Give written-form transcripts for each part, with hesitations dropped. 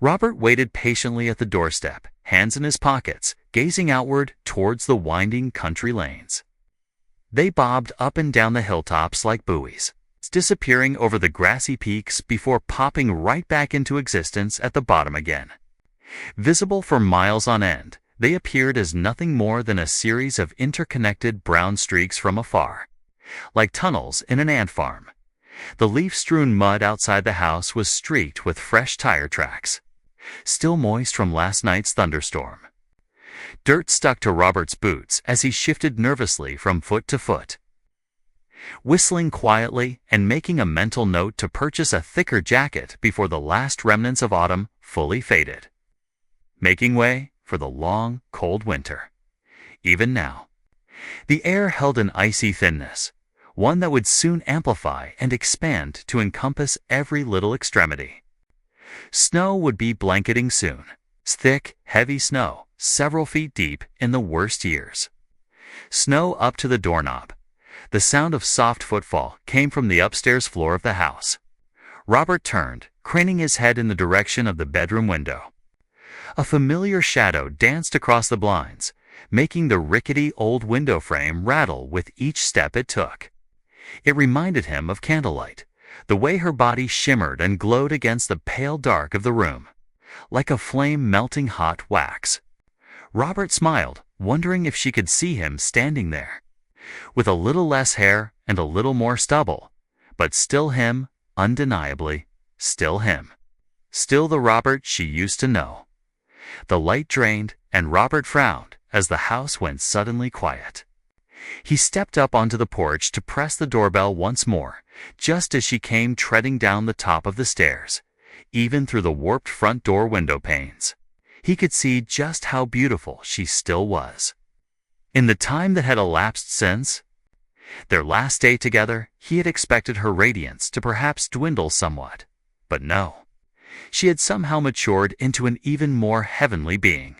Robert waited patiently at the doorstep, hands in his pockets, gazing outward towards the winding country lanes. They bobbed up and down the hilltops like buoys, disappearing over the grassy peaks before popping right back into existence at the bottom again. Visible for miles on end, they appeared as nothing more than a series of interconnected brown streaks from afar, like tunnels in an ant farm. The leaf-strewn mud outside the house was streaked with fresh tire tracks, still moist from last night's thunderstorm. Dirt stuck to Robert's boots as he shifted nervously from foot to foot, whistling quietly and making a mental note to purchase a thicker jacket before the last remnants of autumn fully faded, making way for the long, cold winter. Even now, the air held an icy thinness, one that would soon amplify and expand to encompass every little extremity. Snow would be blanketing soon, thick, heavy snow, several feet deep in the worst years. Snow up to the doorknob. The sound of soft footfall came from the upstairs floor of the house. Robert turned, craning his head in the direction of the bedroom window. A familiar shadow danced across the blinds, making the rickety old window frame rattle with each step it took. It reminded him of candlelight, the way her body shimmered and glowed against the pale dark of the room, like a flame melting hot wax. Robert smiled, wondering if she could see him standing there, with a little less hair and a little more stubble, but still him, undeniably, still him. Still the Robert she used to know. The light drained, and Robert frowned as the house went suddenly quiet. He stepped up onto the porch to press the doorbell once more, just as she came treading down the top of the stairs. Even through the warped front door window panes, he could see just how beautiful she still was. In the time that had elapsed since their last day together, he had expected her radiance to perhaps dwindle somewhat. But no, she had somehow matured into an even more heavenly being.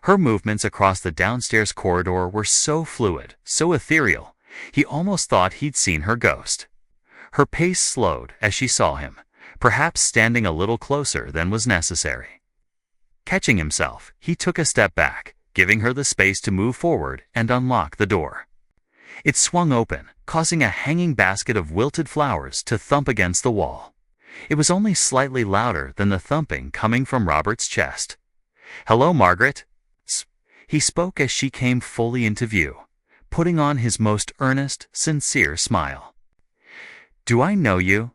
Her movements across the downstairs corridor were so fluid, so ethereal, he almost thought he'd seen her ghost. Her pace slowed as she saw him, perhaps standing a little closer than was necessary. Catching himself, he took a step back, giving her the space to move forward and unlock the door. It swung open, causing a hanging basket of wilted flowers to thump against the wall. It was only slightly louder than the thumping coming from Robert's chest. "Hello, Margaret." He spoke as she came fully into view, putting on his most earnest, sincere smile. "Do I know you?"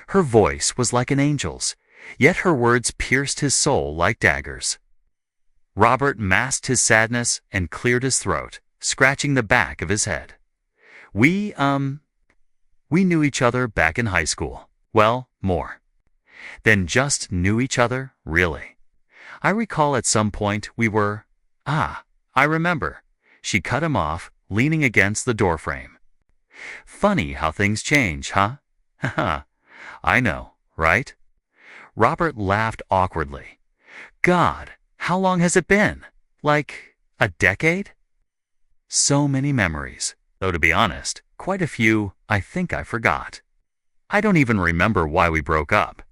Her voice was like an angel's, yet her words pierced his soul like daggers. Robert masked his sadness and cleared his throat, scratching the back of his head. We knew each other back in high school. Well, more than just knew each other, really. I recall at some point we were, I remember." She cut him off, leaning against the doorframe. "Funny how things change, huh?" "Haha, I know, right?" Robert laughed awkwardly. "God, how long has it been? Like a decade?" "So many memories, though to be honest, quite a few I think I forgot. I don't even remember why we broke up.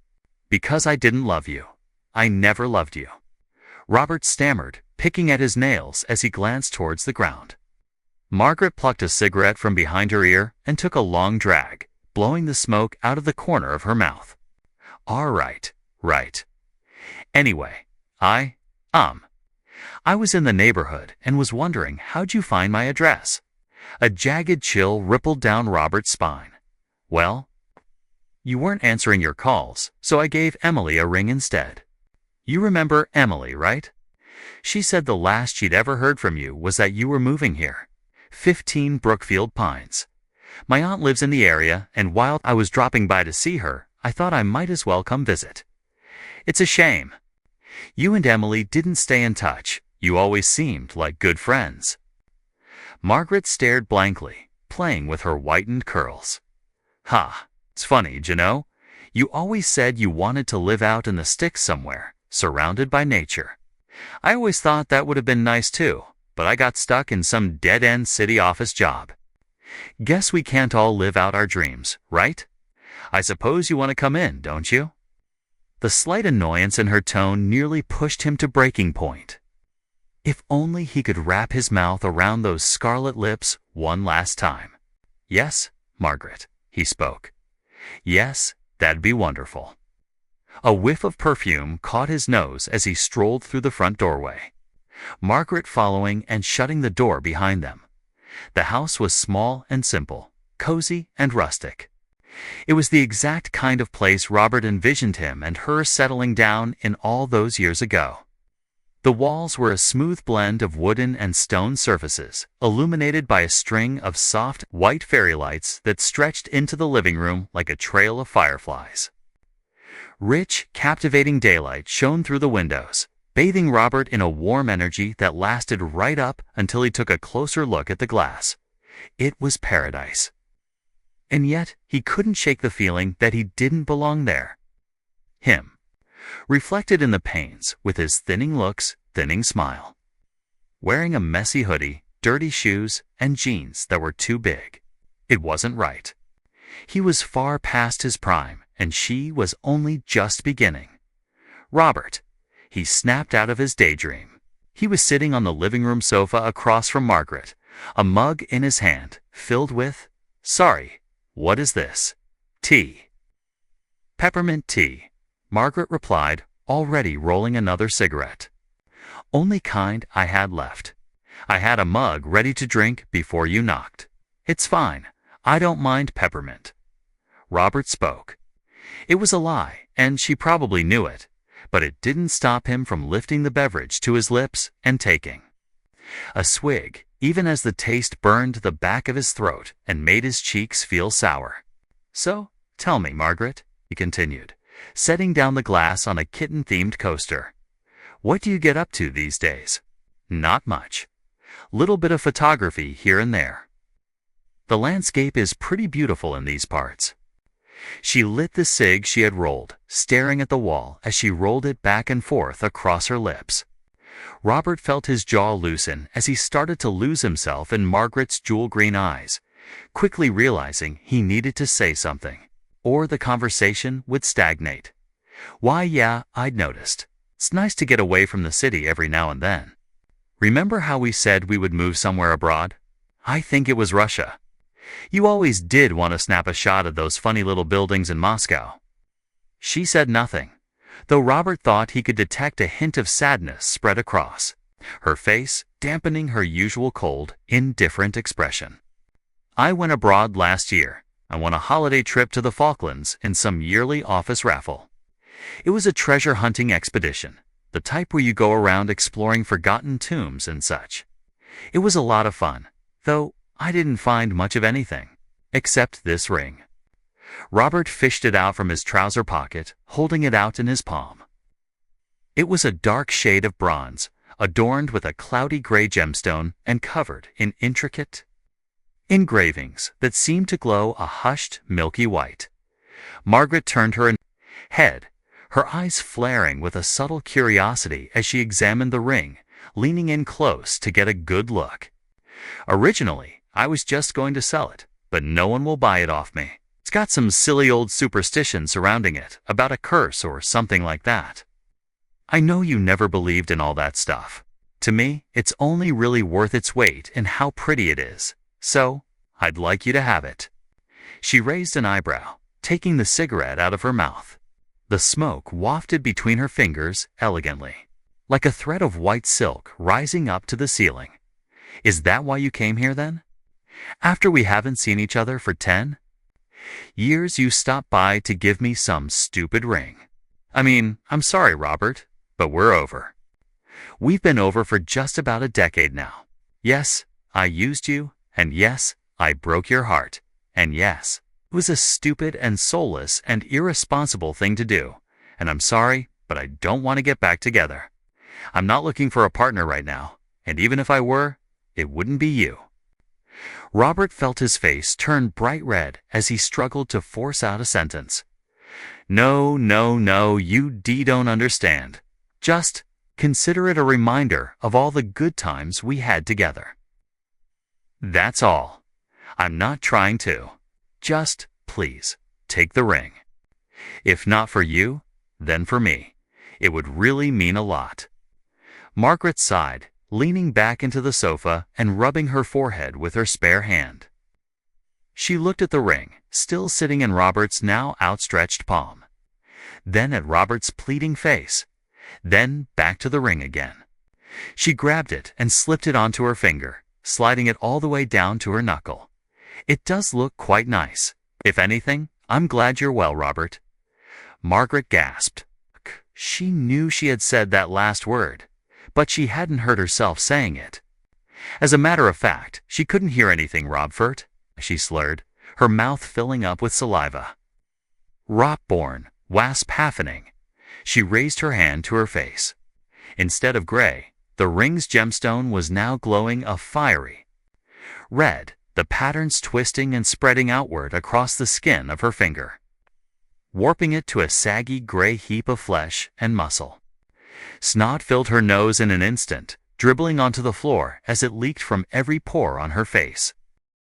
Because I didn't love you. I never loved you." Robert stammered, picking at his nails as he glanced towards the ground. Margaret plucked a cigarette from behind her ear and took a long drag, blowing the smoke out of the corner of her mouth. "All right, right. Anyway, I was in the neighborhood and was wondering how'd you find my address." A jagged chill rippled down Robert's spine. "Well, you weren't answering your calls, so I gave Emily a ring instead. You remember Emily, right? She said the last she'd ever heard from you was that you were moving here. 15 Brookfield Pines. My aunt lives in the area, and while I was dropping by to see her, I thought I might as well come visit. It's a shame. You and Emily didn't stay in touch. You always seemed like good friends." Margaret stared blankly, playing with her whitened curls. It's funny, you know. You always said you wanted to live out in the sticks somewhere, surrounded by nature. I always thought that would have been nice too, but I got stuck in some dead-end city office job. Guess we can't all live out our dreams, right? I suppose you want to come in, don't you?" The slight annoyance in her tone nearly pushed him to breaking point. If only he could wrap his mouth around those scarlet lips one last time. "Yes, Margaret," he spoke. "Yes, that'd be wonderful." A whiff of perfume caught his nose as he strolled through the front doorway, Margaret following and shutting the door behind them. The house was small and simple, cozy and rustic. It was the exact kind of place Robert envisioned him and her settling down in all those years ago. The walls were a smooth blend of wooden and stone surfaces, illuminated by a string of soft, white fairy lights that stretched into the living room like a trail of fireflies. Rich, captivating daylight shone through the windows, bathing Robert in a warm energy that lasted right up until he took a closer look at the glass. It was paradise. And yet, he couldn't shake the feeling that he didn't belong there. Him, reflected in the panes with his thinning looks, thinning smile. Wearing a messy hoodie, dirty shoes, and jeans that were too big. It wasn't right. He was far past his prime, and she was only just beginning. Robert. He snapped out of his daydream. He was sitting on the living room sofa across from Margaret, a mug in his hand, filled with, "Sorry, what is this?" "Tea." "Peppermint tea," Margaret replied, already rolling another cigarette. "Only kind I had left. I had a mug ready to drink before you knocked. It's fine. I don't mind peppermint." Robert spoke. It was a lie, and she probably knew it, but it didn't stop him from lifting the beverage to his lips and taking a swig, even as the taste burned the back of his throat and made his cheeks feel sour. "So, tell me, Margaret," he continued, setting down the glass on a kitten-themed coaster. "What do you get up to these days?" "Not much. Little bit of photography here and there. The landscape is pretty beautiful in these parts." She lit the cig she had rolled, staring at the wall as she rolled it back and forth across her lips. Robert felt his jaw loosen as he started to lose himself in Margaret's jewel-green eyes, quickly realizing he needed to say something, or the conversation would stagnate. "Why, yeah, I'd noticed. It's nice to get away from the city every now and then. Remember how we said we would move somewhere abroad? I think it was Russia. You always did want to snap a shot at those funny little buildings in Moscow." She said nothing, though Robert thought he could detect a hint of sadness spread across her face, dampening her usual cold, indifferent expression. "I went abroad last year. I won a holiday trip to the Falklands in some yearly office raffle. It was a treasure-hunting expedition, the type where you go around exploring forgotten tombs and such. It was a lot of fun, though I didn't find much of anything, except this ring." Robert fished it out from his trouser pocket, holding it out in his palm. It was a dark shade of bronze, adorned with a cloudy gray gemstone and covered in intricate engravings that seemed to glow a hushed, milky white. Margaret turned her head, her eyes flaring with a subtle curiosity as she examined the ring, leaning in close to get a good look. "Originally, I was just going to sell it, but no one will buy it off me. It's got some silly old superstition surrounding it, about a curse or something like that. I know you never believed in all that stuff. To me, it's only really worth its weight in how pretty it is, so I'd like you to have it." She raised an eyebrow, taking the cigarette out of her mouth. The smoke wafted between her fingers elegantly, like a thread of white silk rising up to the ceiling. "Is that why you came here then? After we haven't seen each other for 10 years, you stopped by to give me some stupid ring. I mean, I'm sorry, Robert, but we're over. We've been over for just about a decade now. Yes, I used you, and yes, I broke your heart, and yes, it was a stupid and soulless and irresponsible thing to do, and I'm sorry, but I don't want to get back together. I'm not looking for a partner right now, and even if I were, it wouldn't be you." Robert felt his face turn bright red as he struggled to force out a sentence. No, you don't understand. Just consider it a reminder of all the good times we had together. That's all. I'm not trying to. Just, please, take the ring. If not for you, then for me. It would really mean a lot." Margaret sighed, leaning back into the sofa and rubbing her forehead with her spare hand. She looked at the ring, still sitting in Robert's now outstretched palm. Then at Robert's pleading face. Then back to the ring again. She grabbed it and slipped it onto her finger, sliding it all the way down to her knuckle. "It does look quite nice. If anything, I'm glad you're well, Robert." Margaret gasped. She knew she had said that last word, but she hadn't heard herself saying it. As a matter of fact, she couldn't hear anything, Robert, she slurred, her mouth filling up with saliva. Ropborn, wasp happening. She raised her hand to her face. Instead of gray, the ring's gemstone was now glowing a fiery red, the patterns twisting and spreading outward across the skin of her finger, warping it to a saggy gray heap of flesh and muscle. Snot filled her nose in an instant, dribbling onto the floor as it leaked from every pore on her face.